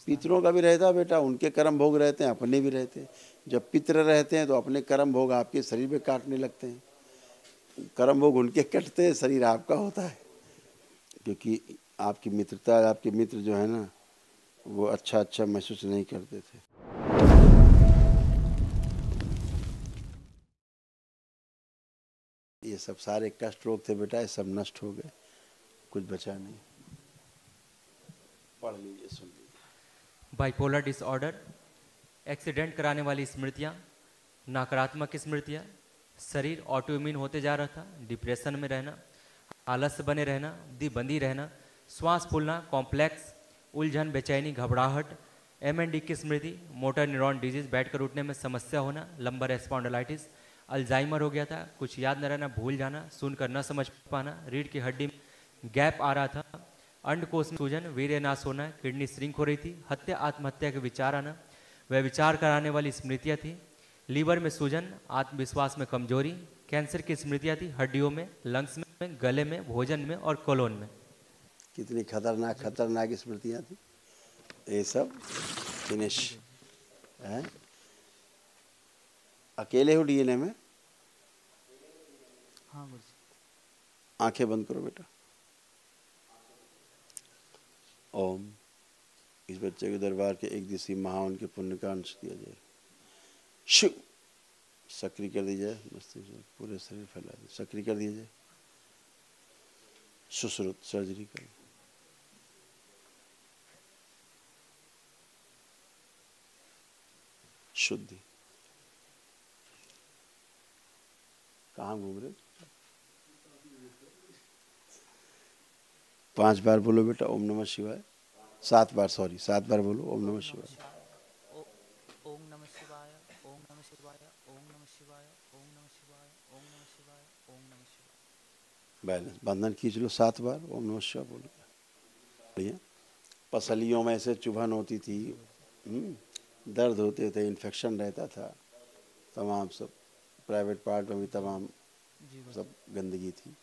पितरों का भी रहता है बेटा, उनके कर्म भोग रहते हैं, अपने भी रहते हैं। जब पितर रहते हैं तो अपने कर्म भोग आपके शरीर पे काटने लगते हैं, कर्म भोग उनके कटते हैं, शरीर आपका होता है। क्योंकि आपकी मित्रता, आपके मित्र जो है ना, वो अच्छा अच्छा महसूस नहीं करते थे। ये सब सारे कष्ट रोग थे बेटा, ये सब नष्ट हो गए, कुछ बचा नहीं। पढ़ लीजिए, सुन लीजिए। बाइपोलर डिसऑर्डर, एक्सीडेंट कराने वाली स्मृतियाँ, नकारात्मक स्मृतियाँ, शरीर ऑटोइम्यून होते जा रहा था, डिप्रेशन में रहना, आलस्य बने रहना, दी बंदी रहना, श्वास फूलना, कॉम्प्लेक्स, उलझन, बेचैनी, घबराहट, एमएनडी की स्मृति, मोटर न्यूरॉन डिजीज, बैठकर उठने में समस्या होना, लंबर स्पॉन्डिलाइटिस, अल्जाइमर हो गया था, कुछ याद न रहना, भूल जाना, सुनकर न समझ पाना, रीढ़ की हड्डी में गैप आ रहा था, अंडकोश में सूजन, वीर्य नाश होना, किडनी श्रिंक हो रही थी, हत्या आत्महत्या के विचार आना, वह विचार कराने वाली स्मृतियाँ थी, लीवर में सूजन, आत्मविश्वास में कमजोरी, कैंसर की स्मृतियाँ थी, हड्डियों में, लंग्स में, गले में, भोजन में और कोलोन में। कितनी खतरनाक खतरनाक स्मृतियाँ थी। ये सब फिनिश है। अकेले हो डीएनए में? हाँ गुरुजी। आंखें बंद करो बेटा। ओम। इस बच्चे के दरबार के एक दिवसीय महावन के पुण्य का अंश दिया जाए। शिव। सक्रिय कर दी जाए, मस्तिष्क पूरे शरीर फैला दे, सक्रिय कर दिया जाए। सुश्रुत सर्जरी कर। शुद्धि। कहाँ घूम रहे? 5 बार बोलो बेटा ओम नमः शिवाय। 7 बार, सॉरी 7 बार बोलो ओम नमः शिवाय। ओम नमः शिवाय, ओम नमः शिवाय, ओम नमः शिवाय, ओम नमः शिवाय, ओम नमः शिवाय, ओम नमः शिवाय। बैलेंस बंधन खींच लो 7 बार ओम नमः शिवाय बोलो। पसलियों में से चुभन होती थी, दर्द होते थे, इन्फेक्शन रहता था, तमाम सब प्राइवेट पार्ट में भी तमाम सब गंदगी थी।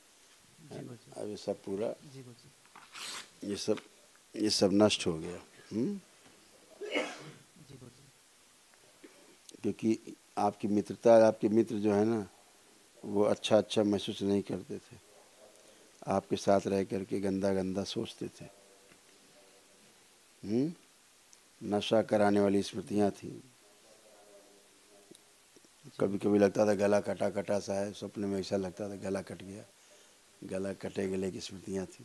अब ये सब पूरा ये सब नष्ट हो गया। क्योंकि आपकी मित्रता, आपके मित्र जो है ना, वो अच्छा अच्छा महसूस नहीं करते थे, आपके साथ रह करके गंदा गंदा सोचते थे। नशा कराने वाली स्मृतियाँ थी। कभी कभी लगता था गला कटा कटा सा है, सपने में ऐसा लगता था गला कट गया, गला कटे गले की स्मृतियाँ थी।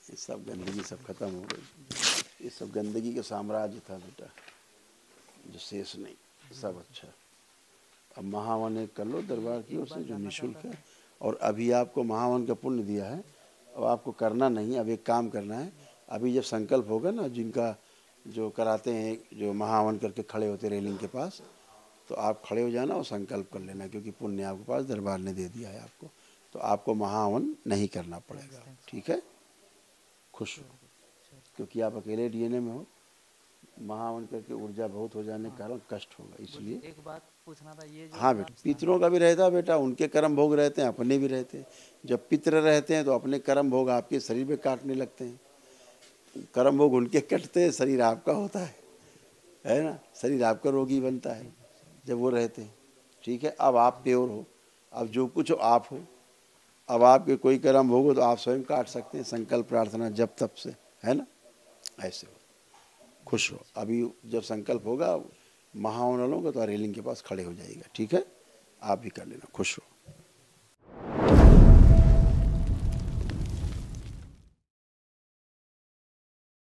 ये सब गंदगी सब खत्म हो गई। ये सब गंदगी का साम्राज्य था बेटा, जो शेष नहीं, सब अच्छा। अब महावन कर लो दरबार की ओर से, जो निःशुल्क है। और अभी आपको महावन का पुण्य दिया है, अब आपको करना नहीं, अब एक काम करना है। अभी जब संकल्प होगा ना, जिनका जो कराते हैं, जो महावन करके खड़े होते रेलिंग के पास, तो आप खड़े हो जाना और संकल्प कर लेना, क्योंकि पुण्य आपके पास दरबार ने दे दिया है आपको, तो आपको महावन नहीं करना पड़ेगा। ठीक है, खुश हो, क्योंकि आप अकेले डीएनए में हो। महावन करके ऊर्जा बहुत हो जाने के कारण कष्ट होगा, इसलिए। एक बात पूछना था, ये जो हाँ बेटा, पितरों का भी रहता है बेटा, उनके कर्म भोग रहते हैं, अपने भी रहते हैं। जब पितर रहते हैं तो अपने कर्म भोग आपके शरीर पे काटने लगते हैं, कर्म भोग उनके कटते हैं, शरीर आपका होता है ना, शरीर आपका रोगी बनता है जब वो रहते हैं। ठीक है, अब आप प्योर हो, अब जो कुछ हो आप हो। अब आपके कोई कर्म भोग हो तो आप स्वयं काट सकते हैं, संकल्प प्रार्थना जब तब से, है ना, ऐसे हो। खुश हो। अभी जब संकल्प होगा महावन वालों का, तो रेलिंग के पास खड़े हो जाएगा। ठीक है, आप भी कर लेना। खुश हो।